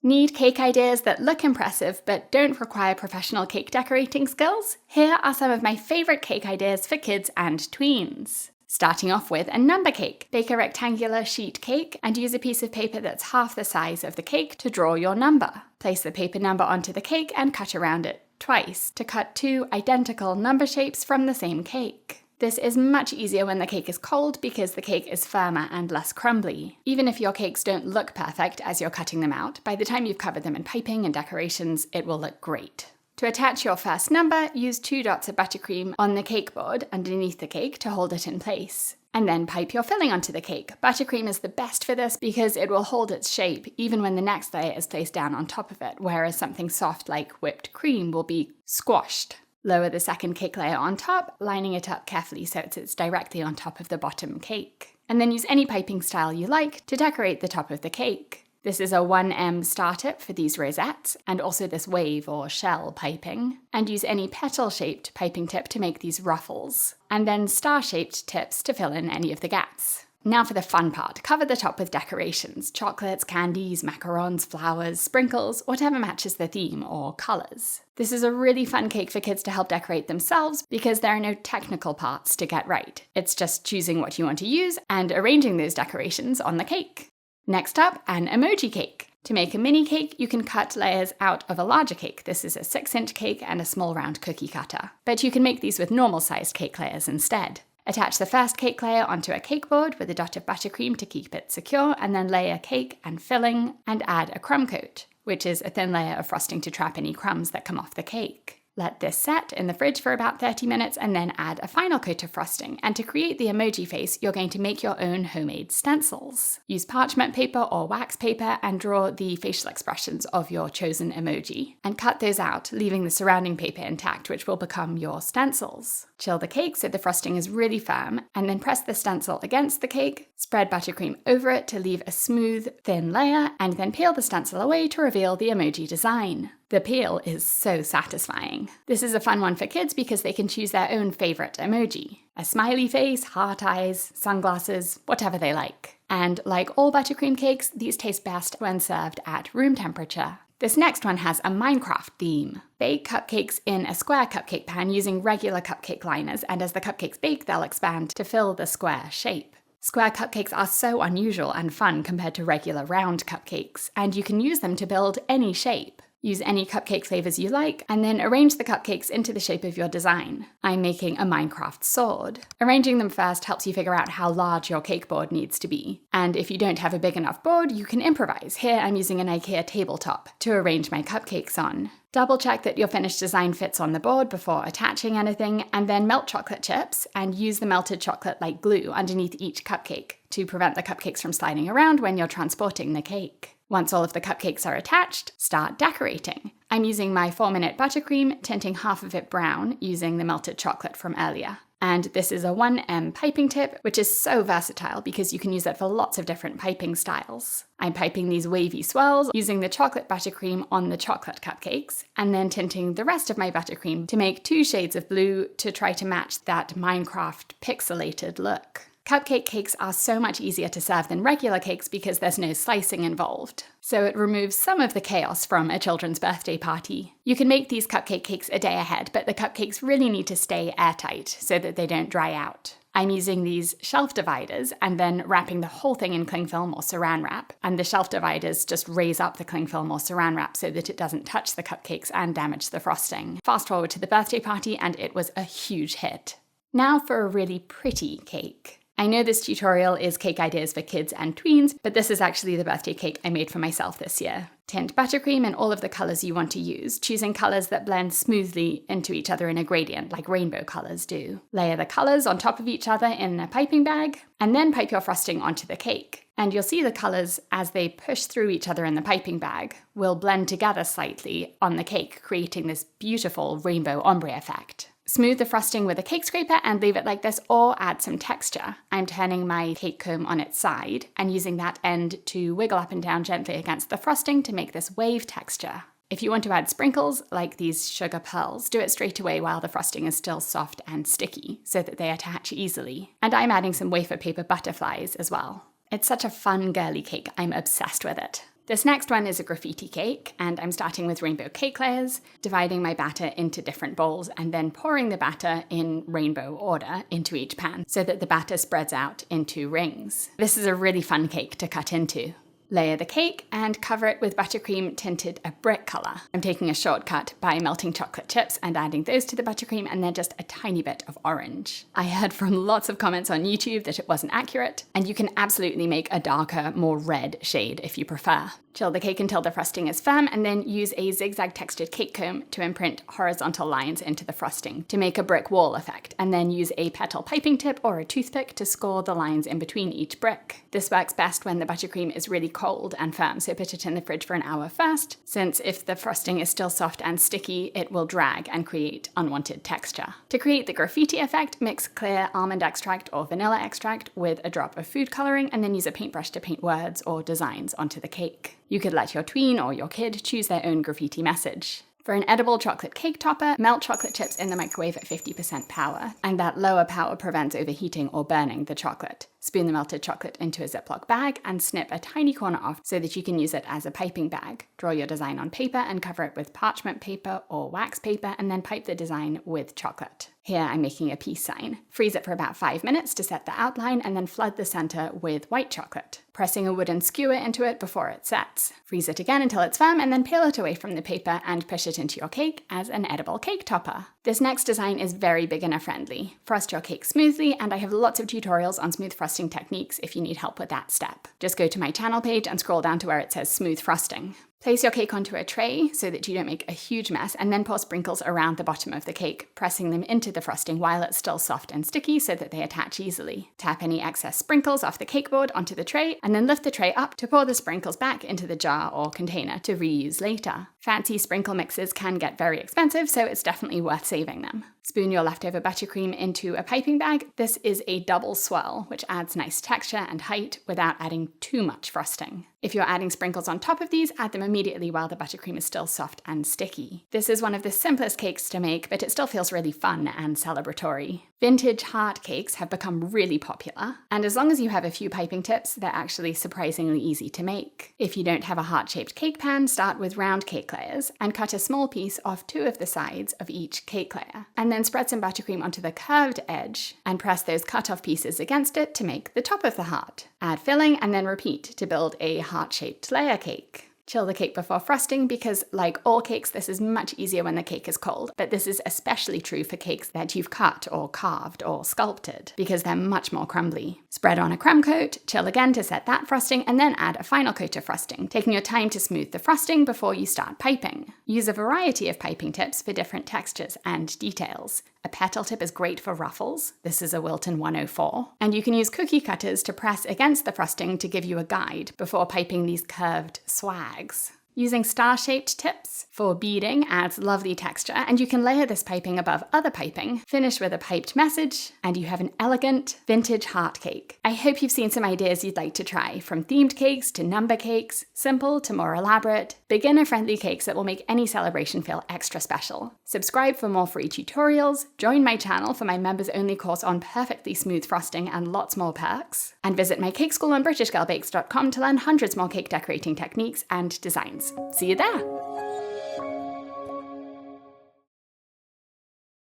Need cake ideas that look impressive but don't require professional cake decorating skills? Here are some of my favourite cake ideas for kids and tweens. Starting off with a number cake. Bake a rectangular sheet cake and use a piece of paper that's half the size of the cake to draw your number. Place the paper number onto the cake and cut around it twice to cut 2 identical number shapes from the same cake. This is much easier when the cake is cold because the cake is firmer and less crumbly. Even if your cakes don't look perfect as you're cutting them out, by the time you've covered them in piping and decorations, it will look great. To attach your first number, use 2 dots of buttercream on the cake board underneath the cake to hold it in place. And then pipe your filling onto the cake. Buttercream is the best for this because it will hold its shape even when the next layer is placed down on top of it, whereas something soft like whipped cream will be squashed. Lower the second cake layer on top, lining it up carefully so it sits directly on top of the bottom cake. And then use any piping style you like to decorate the top of the cake. This is a 1M star tip for these rosettes, and also this wave or shell piping. And use any petal-shaped piping tip to make these ruffles. And then star-shaped tips to fill in any of the gaps. Now for the fun part. Cover the top with decorations. Chocolates, candies, macarons, flowers, sprinkles, whatever matches the theme or colours. This is a really fun cake for kids to help decorate themselves because there are no technical parts to get right. It's just choosing what you want to use and arranging those decorations on the cake. Next up, an emoji cake. To make a mini cake, you can cut layers out of a larger cake. This is a 6-inch cake and a small round cookie cutter. But you can make these with normal-sized cake layers instead. Attach the first cake layer onto a cake board with a dot of buttercream to keep it secure, and then layer cake and filling and add a crumb coat, which is a thin layer of frosting to trap any crumbs that come off the cake. Let this set in the fridge for about 30 minutes and then add a final coat of frosting. And to create the emoji face, you're going to make your own homemade stencils. Use parchment paper or wax paper and draw the facial expressions of your chosen emoji. And cut those out, leaving the surrounding paper intact, which will become your stencils. Chill the cake so the frosting is really firm, and then press the stencil against the cake, spread buttercream over it to leave a smooth, thin layer, and then peel the stencil away to reveal the emoji design. The peel is so satisfying. This is a fun one for kids because they can choose their own favourite emoji. A smiley face, heart eyes, sunglasses, whatever they like. And like all buttercream cakes, these taste best when served at room temperature. This next one has a Minecraft theme. Bake cupcakes in a square cupcake pan using regular cupcake liners, and as the cupcakes bake, they'll expand to fill the square shape. Square cupcakes are so unusual and fun compared to regular round cupcakes, and you can use them to build any shape. Use any cupcake flavors you like, and then arrange the cupcakes into the shape of your design. I'm making a Minecraft sword. Arranging them first helps you figure out how large your cake board needs to be. And if you don't have a big enough board, you can improvise. Here I'm using an IKEA tabletop to arrange my cupcakes on. Double check that your finished design fits on the board before attaching anything, and then melt chocolate chips and use the melted chocolate like glue underneath each cupcake to prevent the cupcakes from sliding around when you're transporting the cake. Once all of the cupcakes are attached, start decorating. I'm using my 4-minute buttercream, tinting half of it brown using the melted chocolate from earlier. And this is a 1M piping tip, which is so versatile because you can use it for lots of different piping styles. I'm piping these wavy swirls using the chocolate buttercream on the chocolate cupcakes, and then tinting the rest of my buttercream to make 2 shades of blue to try to match that Minecraft pixelated look. Cupcake cakes are so much easier to serve than regular cakes because there's no slicing involved. So it removes some of the chaos from a children's birthday party. You can make these cupcake cakes a day ahead, but the cupcakes really need to stay airtight so that they don't dry out. I'm using these shelf dividers and then wrapping the whole thing in cling film or saran wrap, and the shelf dividers just raise up the cling film or saran wrap so that it doesn't touch the cupcakes and damage the frosting. Fast forward to the birthday party and it was a huge hit. Now for a really pretty cake. I know this tutorial is cake ideas for kids and tweens, but this is actually the birthday cake I made for myself this year. Tint buttercream in all of the colours you want to use, choosing colours that blend smoothly into each other in a gradient like rainbow colours do. Layer the colours on top of each other in a piping bag, and then pipe your frosting onto the cake. And you'll see the colours as they push through each other in the piping bag will blend together slightly on the cake, creating this beautiful rainbow ombre effect. Smooth the frosting with a cake scraper and leave it like this, or add some texture. I'm turning my cake comb on its side and using that end to wiggle up and down gently against the frosting to make this wave texture. If you want to add sprinkles, like these sugar pearls, do it straight away while the frosting is still soft and sticky, so that they attach easily. And I'm adding some wafer paper butterflies as well. It's such a fun girly cake, I'm obsessed with it. This next one is a graffiti cake, and I'm starting with rainbow cake layers, dividing my batter into different bowls, and then pouring the batter in rainbow order into each pan so that the batter spreads out into rings. This is a really fun cake to cut into. Layer the cake and cover it with buttercream tinted a brick colour. I'm taking a shortcut by melting chocolate chips and adding those to the buttercream and then just a tiny bit of orange. I heard from lots of comments on YouTube that it wasn't accurate, and you can absolutely make a darker, more red shade if you prefer. Chill the cake until the frosting is firm and then use a zigzag textured cake comb to imprint horizontal lines into the frosting to make a brick wall effect, and then use a petal piping tip or a toothpick to score the lines in between each brick. This works best when the buttercream is really cold and firm, so put it in the fridge for an hour first, since if the frosting is still soft and sticky, it will drag and create unwanted texture. To create the graffiti effect, mix clear almond extract or vanilla extract with a drop of food colouring and then use a paintbrush to paint words or designs onto the cake. You could let your tween or your kid choose their own graffiti message. For an edible chocolate cake topper, melt chocolate chips in the microwave at 50% power, and that lower power prevents overheating or burning the chocolate. Spoon the melted chocolate into a Ziploc bag and snip a tiny corner off so that you can use it as a piping bag. Draw your design on paper and cover it with parchment paper or wax paper and then pipe the design with chocolate. Here I'm making a peace sign. Freeze it for about 5 minutes to set the outline and then flood the center with white chocolate, pressing a wooden skewer into it before it sets. Freeze it again until it's firm and then peel it away from the paper and push it into your cake as an edible cake topper. This next design is very beginner friendly. Frost your cake smoothly, and I have lots of tutorials on smooth frosting techniques if you need help with that step. Just go to my channel page and scroll down to where it says smooth frosting. Place your cake onto a tray so that you don't make a huge mess, and then pour sprinkles around the bottom of the cake, pressing them into the frosting while it's still soft and sticky so that they attach easily. Tap any excess sprinkles off the cake board onto the tray, and then lift the tray up to pour the sprinkles back into the jar or container to reuse later. Fancy sprinkle mixes can get very expensive, so it's definitely worth saving them. Spoon your leftover buttercream into a piping bag. This is a double swirl, which adds nice texture and height without adding too much frosting. If you're adding sprinkles on top of these, add them immediately while the buttercream is still soft and sticky. This is one of the simplest cakes to make, but it still feels really fun and celebratory. Vintage heart cakes have become really popular, and as long as you have a few piping tips, they're actually surprisingly easy to make. If you don't have a heart-shaped cake pan, start with round cake layers and cut a small piece off 2 of the sides of each cake layer, and then spread some buttercream onto the curved edge and press those cut-off pieces against it to make the top of the heart. Add filling and then repeat to build a heart-shaped layer cake. Chill the cake before frosting because, like all cakes, this is much easier when the cake is cold, but this is especially true for cakes that you've cut or carved or sculpted because they're much more crumbly. Spread on a crumb coat, chill again to set that frosting, and then add a final coat of frosting, taking your time to smooth the frosting before you start piping. Use a variety of piping tips for different textures and details. A petal tip is great for ruffles. This is a Wilton 104. And you can use cookie cutters to press against the frosting to give you a guide before piping these curved swags. Using star-shaped tips for beading adds lovely texture, and you can layer this piping above other piping, finish with a piped message, and you have an elegant vintage heart cake. I hope you've seen some ideas you'd like to try, from themed cakes to number cakes, simple to more elaborate, beginner-friendly cakes that will make any celebration feel extra special. Subscribe for more free tutorials, join my channel for my members-only course on perfectly smooth frosting and lots more perks, and visit my cake school on BritishGirlBakes.com to learn hundreds more cake decorating techniques and designs. See you there!